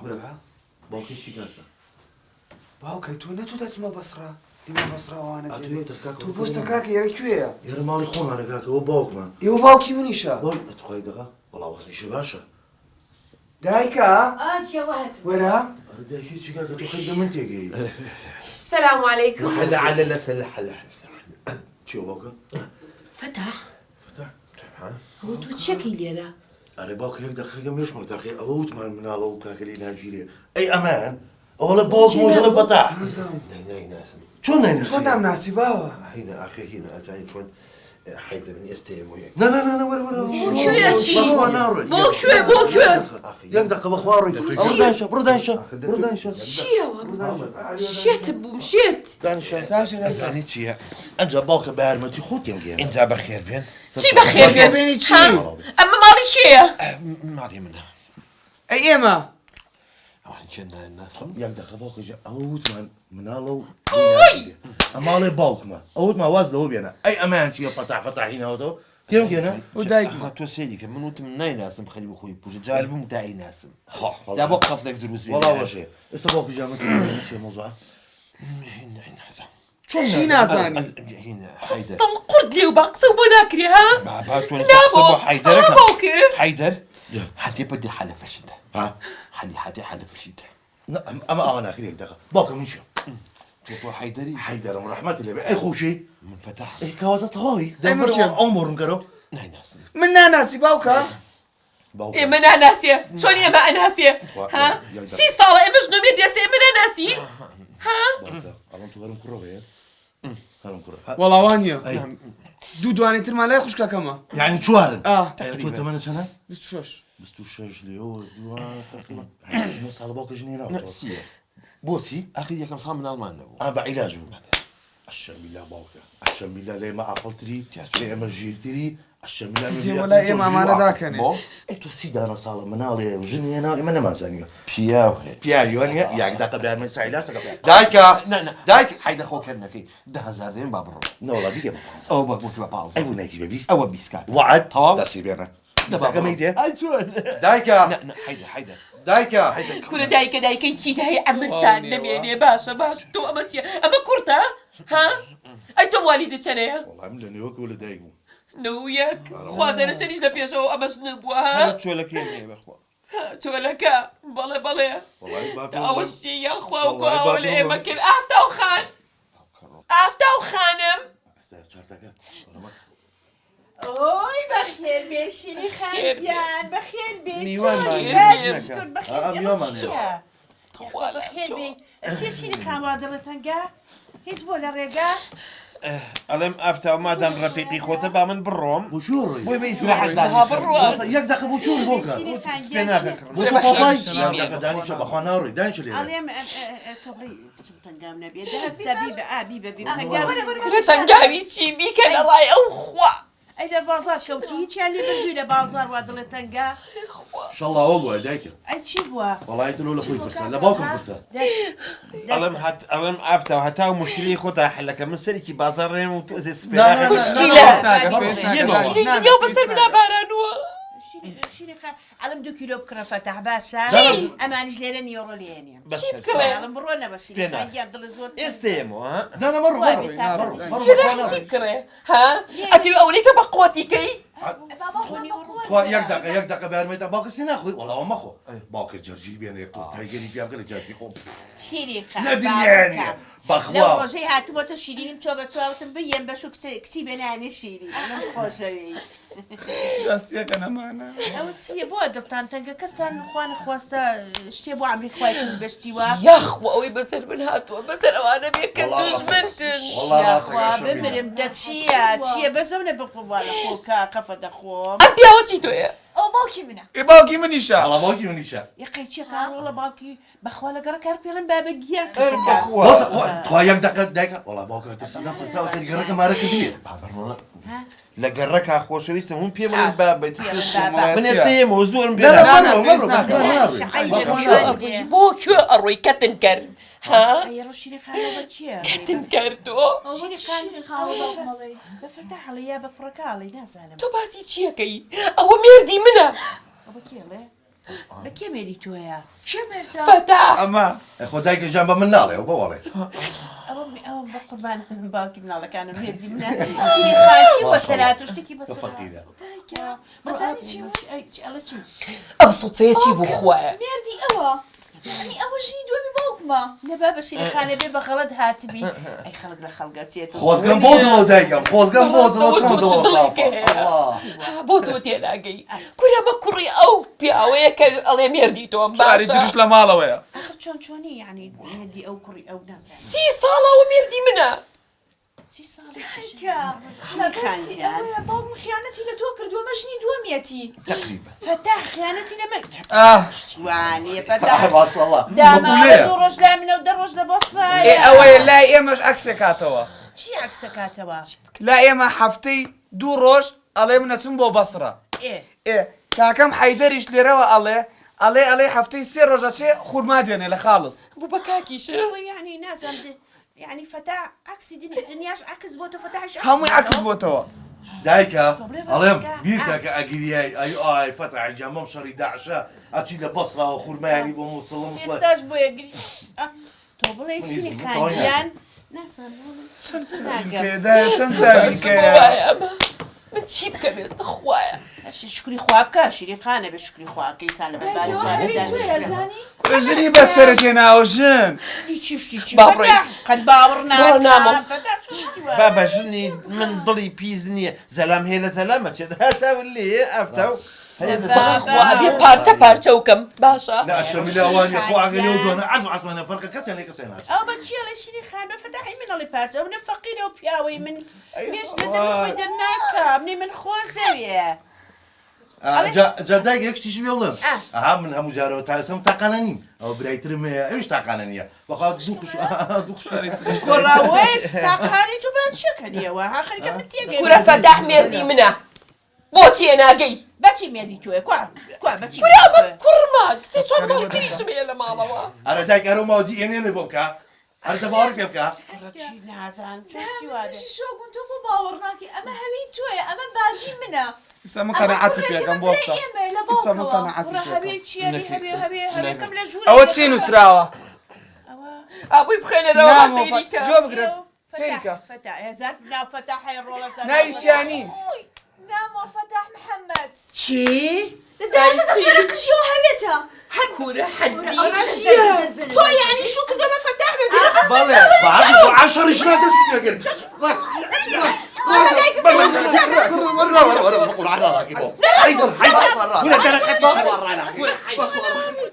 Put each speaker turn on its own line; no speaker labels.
بربحة باوكي شي كاكا
باوكي تو نتو تسمى بصرة ديما بصرة وانا
أتوي تكاكا
تو بوستا كاكا يركويا
يا رمالي خون أنا كاكا هو باوك ما
يو باوكي منيشا
باوك أتخوي دقا والله وصل شي باشا
دايكا
يا واد
وينها؟
أردي هيك شي كاكا تخيل من تيجي
السلام عليكم.
وحلا على لا سلا حلا شو باوكا
فتح
فتح ها
هو تو تشكي لينا
أنا باوك هيك دقيقة مش مرتاحي أوت من على كاكا اللي ناجيلي أي أمان أولا باوك موجة لبطاح ناي ناسم شو ناي ناسم
شو نام ناسي باوا؟
هنا أخي هنا أزاي شلون حيث من يستهم وياك لا ورا
شو يا شي بو شو
يقدق بخواري بردانشا
شي يا واد مشيت بو مشيت
دانشا
أني تشيا
أنت باوك بارمتي خوتي يمكن
أنت بخير بين
شي بخير
بيني شي
أما مالي شي
ما علي منها
اي اما
أولا كنا الناس
يقدق باوك جا أوت من الله أمالي باوك ما أوت ما وازله هو بينا أي أمان شي فتح هنا هذا يمكن
ودايك
ما توسيدي كم من وتم ناي ناسم خلي بخوي بوجي جالب متاعي ناسم دا وقت لك دروس بين
والله وشي إسا باوك جا مثل شي موضوع
هنا حسن
شي نازاني
هنا حيدر
تنقرد لي وباقصة وبناكري ها
بابا شو
لا
حيدر
بوكي
حيدر حتى بدي حلف الشدة
ها
حتى حلف الشدة
أما أنا أخليك دقة باوك من شو
كيف حيدري
حيدر من رحمة الله أي خوشي
من فتح
إيه كوازات هاوي
أي
دمر
مرشد.
عمر مقرو
ناي ناسم
من ناسي باوكا
باوك
إيه منا ناسية شلون يا ما ناسية ها سي صالة إيه مش نمير ديسي منا ناسي ها
باوك أنا أنتو غيرم كروه يا غيرم كروه
والله وانيا
أي
دودواني ترما لا يخش كما
يعني شوارن
تقريباً.
تو 8 سنة
بس شوش
بس تو شاش لي هو تقريبا نص على باوك جنينة
نسيه
بوسي
أخي يا كم صار من ألمان نبو
أنا بعلاجه الشم بالله باوك الشم بالله ليه ما عقلتري ليه ما جيرتري الشم بالله
انت ولا ايه ما معنا ذاك
بو تو سيدا أنا صار منالي وجنينة ما ما ثانية
بياو
بياي وانيا يا قدا قبل من سايلاش
دايكا دايك حيدا خو كنكي ده هزارين بابرو
لا والله بيجي ما
أو بقول باباوز
أي بناكي بيبيس
أو بيسكات
وعد
طبعا.
لا سيبي أنا
ده
ده كميتي
أي شو
دايكا
حيدا
دايكا
كل دايكة يتشيت هي عملتان نميني باشا تو أما تشي أما كورتا ها أي تو والدي أنا
والله من يوك ولا دايكو
نوياك خوازنا تنيش لبيشو أما شنبوا ها
شو لك يا بخوا
تولكا بلا
والله بابا
أوشي يا أخوة
والله
وكوا ولا إيه
بابا.
مكان أفتاو خان أفتاو خانم
اوی بخیر بشینی خانیان بخیر
نیوان
بشینی
معنی
بشکر
نکه.
بخیر
نیوان معنی.
بخیر بی چی شینی خانوادرتنگا هیچ بولا رگا
ألم أفتح ما دام رفيقي خوته بامن بالروم
بوشوري
بوي بيسمع حد
ها بالروح
يقدق بوشوري بوكا
شینی
سبينا
خانیان
فكر
ولا بخير شي
يقدق داني شبه خواناري داني شلي
علیم تبری تنگام نبی دست بی به بی تنگام
كل تنقاوي تشي بيك أنا راي أخوة
ای در بازار شوتی هیچ علی بردوی لبازار وادل تنگا
ان شاء الله هو دايك
ای چی بوا
والله يتلو لك فرصه لا باكم فرصه
ألم ألم أفتح هتاو مشكلة خوته حلك من سريكي بازارين وتوزي
لا،
سبينا
مشكلة اليوم بصير بلا بارانوا
شینی خان علم 2 کیلو بکره فتح باشا امانج لیرن یورو لینی
بس
علم برونا بس
سبينا.
حاجات دل زور
استيمو ها
لا لا مره
واي
مره
بتاعتي.
كذا حجيب كره ها أتي أوليك بقوتي كي
يقدق بارميتا باكس فينا اخوي والله ما اخو باكر جرجي بين يقص تايجري بيام قال جاتي خو
شيري خان
لا دنياني
لو
بخوا
روجي هاتو تو شيرين تو بتوارتم بيان بشو كتي بناني شيري انا خوشوي
دستيك انا معنا
او تي بو دبتان تنك كسان خوان خواستا شتي بو عمري خوايت بشتي وا
يا أخوة أوي بصير من هاتوا بصير أنا بيك
والله
دجمنتن
والله
يا
راسك
اخوا
أشم بالله.
بمرم دتشيا تشيا بزونا بقبال اخوكا قفد اخوم
أم بياوتي تويا
او باوكي منه
باوكي من يشاء
والله باكي من يشاء
يا قي تشيا كار والله باكي بخوالا قرا كار بيرن بابا جيا
بص خوا يقدق دايك والله باكر تسنى صرتا وسير قرك ما ركبيه
ها
لقرك أخو شويس هم بيم من الباب
بابا
من استيمو زور
لا لا
بيلا
مره
بو شو أروي كتنكر ها
اي رشيني خالو بتشيا
كتنكرتو
او شيري خاوة باوك مالي
بفتح عليا ببركالي نازانم
تو باسي تشيكي أو ميردي منها
بكيلي بەکێ مێری تۆیە
چه مرتا؟
فتح
ئەمە
خۆ دایکە جان بە من ناڵێ و بەوەڵێ
ئەوە بە قوربان باوکی مناڵەکانم مێردی منە چی خاچی بەسەرات و شتێکی بەسەر
فەقیرە
دایکە مەزانی چی بود؟
ئەڵە چی
ئەم سوتفەیەکی بوو خوایە
مردی ئەوە یعنی ئەوە ژنی دووەمی باوکمە
نەبا بەشیری خانە بێ بە خەڵەت هاتبی ئەی خەڵک لە خەڵگە چێت
خۆزگەم بۆ دڵەوە دایکم خۆزگەم بۆ دڵەوە چۆن دڵەوە
بۆ تۆ تێناگەی کورەمە کوڕی ئەو پیاوەیە کە ئەڵێ مێردی تۆم
شاری
باشە
تریش لە ماڵەوەیە
چۆنی یعنی مێردی ئەو کوڕی ئەو ناسان
30 ساڵەوە مێردی منە
30 ساڵی
دایکە لەبەستی ئەوەیە باوکم خیانەتی لە تۆ کردووە مە ژنی دووەمیەتی
فتح خیانەتی لە من شتیوانیە
تەح
فتح
باش والله
داماوە 2 ڕۆژ لا منە و 10 ڕۆژ لە بەسڕایە
ئەوەیە لای ئێمەش عەکسێک هاتەوە
چی عکسەکاتەوە
لا ئێمە هەفتەی 2 ڕۆژ ئەڵێ منەچم بۆ بەسڕە کاکەم حەیدەریش لێرەوە ئەڵێ هەفتەی 3 ڕۆژە چێ خورما دێنێ لە خاڵس
بوو بە کاکیشە
یعنی نازانم یعنی فتح عکسی دنیاش عکس بۆ تۆ فتحش
هەمووی عەکس بۆتەوە
دایکە ئەڵێم بیرکە کە ئەگیریای ئای فەتح جامەم شەڕی داعشە ئەچی لە بەسڕاوە خورمایانی بۆ مووسڵم
ئێستاش بۆ یەگری تۆ بڵێ چینی خاندیان
چەند ساویکەیە
من چی بکەم ئێستا خوایە
شکری خواب بکە شیری خانە بە شکری خواکەی سان لە
دایکەوە هەوی توێ زانی؟
ژنی بەسەرت هێناوە ژن
چی
باڕێ.
قەت باوەڕ
نامە.
بابا ژنی من دڵی پیس نییە زەلام هێ لە زەلامە چێت هەساون لێ ئەفتە و
بێ پارچە پارچە وکەم باشە
ناشەمی لەوانی خواگەنێ و دۆنە عەز و عەسمانە فەرقە کەسێن لێ کەسێن ناچێت
ئەو بە چیە لە شیری خانە فتحی منەڵی پارچە ئەو فەقیرە و پیاوەی من مێش لەدەمەخۆی دەرناکە منی من خۆشەویە
جا دایک یەکشتیش پێ بڵێم ئەها من هەموو جارەوە تاسم تاقانە نیم ئەو برایترم هەیە ئەوش تاقانە نییە بەخوا دووخشاری
گۆڕاوێس تاقانی تو بە چەکەنیەوە ها خەریکە من تێگەی
کورە فەتح مێردی منە بۆچی هێناگەی
بەچی مێردی توێ کوا بەچی
کورە ئەمە کوڕمان سێ چۆن ماڵ تریشتم هەیە لە ماڵەوە
ئەرە دایک ئەرە ماوەدی ئێنێنێ بۆ بکە هەر دەباوەڕ پێ بکە
چی نازان چی
هەموو
وادە
تووشی شۆگون تۆ بۆ باوەڕ ناکەی ئەمە هەوی توێ ئەمە باجی منە
ئێستا من قەنەعەتی پێکەم بۆستە ئێستا من
کوڕە
قەنەعەتی
هەبێ
پێکەم
چیەلی هەبێ کەم لە ژوور
ئەوە چی نووسراوە
ئابووی بخێنەرەوە سەیریکە
جۆ بگرن سەیریکە
هزار ناو فتح ڕۆڵە
ناویسیانی
نامۆ فەتاح محەممەد
چی؟
دەدازە دەسمەرە قشیەوە هەوێتە
کورە حەدی
تۆ یعنی شو کردۆ بە فتح بێ
بەڵێ عشەڕیش نادەستی پێکرد